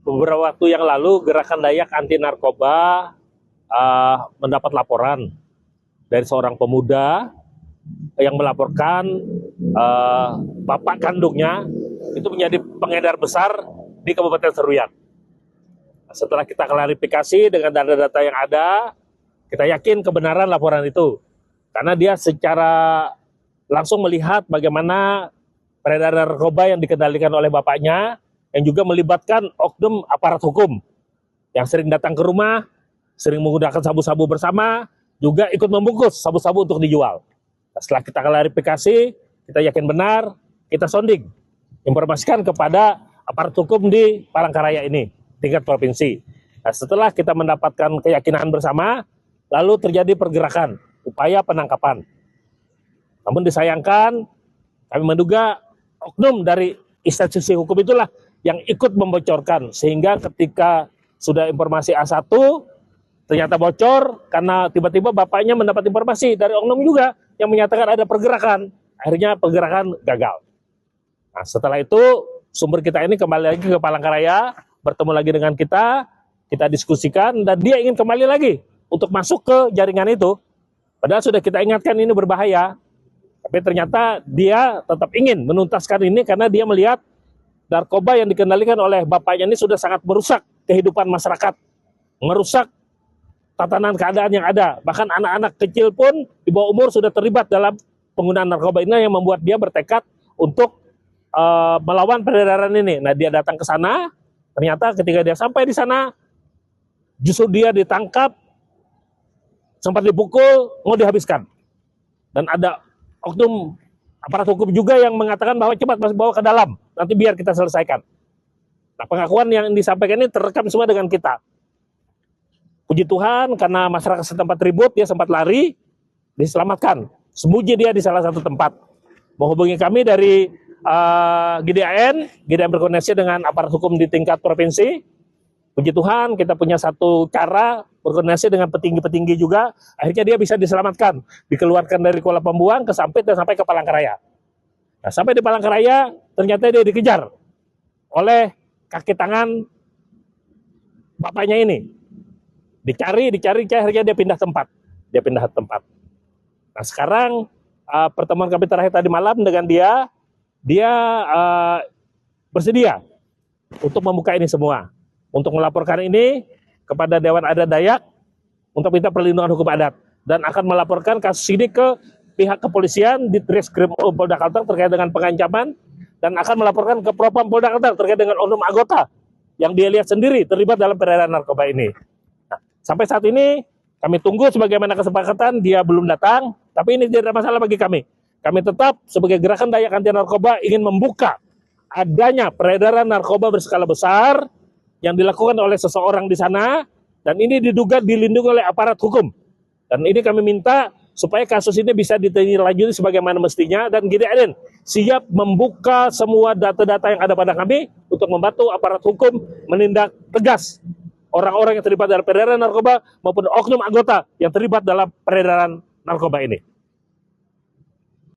Beberapa waktu yang lalu Gerakan Dayak Anti Narkoba mendapat laporan dari seorang pemuda yang melaporkan bapak kandungnya itu menjadi pengedar besar di Kabupaten Seruyan. Setelah kita klarifikasi dengan data-data yang ada, kita yakin kebenaran laporan itu. Karena dia secara langsung melihat bagaimana peredaran narkoba yang dikendalikan oleh bapaknya, yang juga melibatkan oknum aparat hukum yang sering datang ke rumah, sering menggunakan sabu-sabu bersama, juga ikut membungkus sabu-sabu untuk dijual. Setelah kita klarifikasi, kita yakin benar, kita sounding, informasikan kepada aparat hukum di Palangkaraya ini, tingkat provinsi. Nah, setelah kita mendapatkan keyakinan bersama, lalu terjadi pergerakan, upaya penangkapan. Namun disayangkan, kami menduga oknum dari institusi hukum itulah yang ikut membocorkan, sehingga ketika sudah informasi A1 ternyata bocor karena tiba-tiba bapaknya mendapat informasi dari oknum juga yang menyatakan ada pergerakan, akhirnya pergerakan gagal. Nah, setelah itu sumber kita ini kembali lagi ke Palangkaraya, bertemu lagi dengan kita diskusikan, dan dia ingin kembali lagi untuk masuk ke jaringan itu, padahal sudah kita ingatkan ini berbahaya, tapi ternyata dia tetap ingin menuntaskan ini karena dia melihat narkoba yang dikendalikan oleh bapaknya ini sudah sangat merusak kehidupan masyarakat, merusak tatanan keadaan yang ada. Bahkan anak-anak kecil pun di bawah umur sudah terlibat dalam penggunaan narkoba ini, yang membuat dia bertekad untuk melawan peredaran ini. Nah, dia datang ke sana, ternyata ketika dia sampai di sana, justru dia ditangkap, sempat dipukul, mau dihabiskan. Dan ada oknum aparat hukum juga yang mengatakan bahwa cepat masih bawa ke dalam, nanti biar kita selesaikan. Nah, pengakuan yang disampaikan ini terekam semua dengan kita. Puji Tuhan, karena masyarakat setempat ribut, dia sempat lari, diselamatkan. Sembunyi dia di salah satu tempat. Menghubungi kami dari GDAN berkoordinasi dengan aparat hukum di tingkat provinsi. Puji Tuhan, kita punya satu cara berkoordinasi dengan petinggi-petinggi juga. Akhirnya dia bisa diselamatkan, dikeluarkan dari Kuala Pembuang ke Sampit dan sampai ke Palangkaraya. Nah, sampai di Palangkaraya, ternyata dia dikejar oleh kaki tangan bapaknya ini. Dicari, akhirnya dia pindah tempat. Nah, sekarang pertemuan kami terakhir tadi malam dengan dia bersedia untuk membuka ini semua, untuk melaporkan ini kepada Dewan Adat Dayak untuk minta perlindungan hukum adat, dan akan melaporkan kasus ini ke pihak kepolisian di Ditreskrim Polda Kalteng terkait dengan pengancaman, dan akan melaporkan ke Propam Polda Kalteng terkait dengan oknum anggota yang dia lihat sendiri terlibat dalam peredaran narkoba ini. Nah, sampai saat ini kami tunggu sebagaimana kesepakatan, dia belum datang, tapi ini tidak ada masalah bagi kami. Kami tetap sebagai Gerakan Dayak Anti Narkoba ingin membuka adanya peredaran narkoba berskala besar yang dilakukan oleh seseorang di sana, dan ini diduga dilindungi oleh aparat hukum. Dan ini kami minta supaya kasus ini bisa ditindaklanjuti sebagaimana mestinya, dan GDAN siap membuka semua data-data yang ada pada kami untuk membantu aparat hukum menindak tegas orang-orang yang terlibat dalam peredaran narkoba maupun oknum anggota yang terlibat dalam peredaran narkoba ini.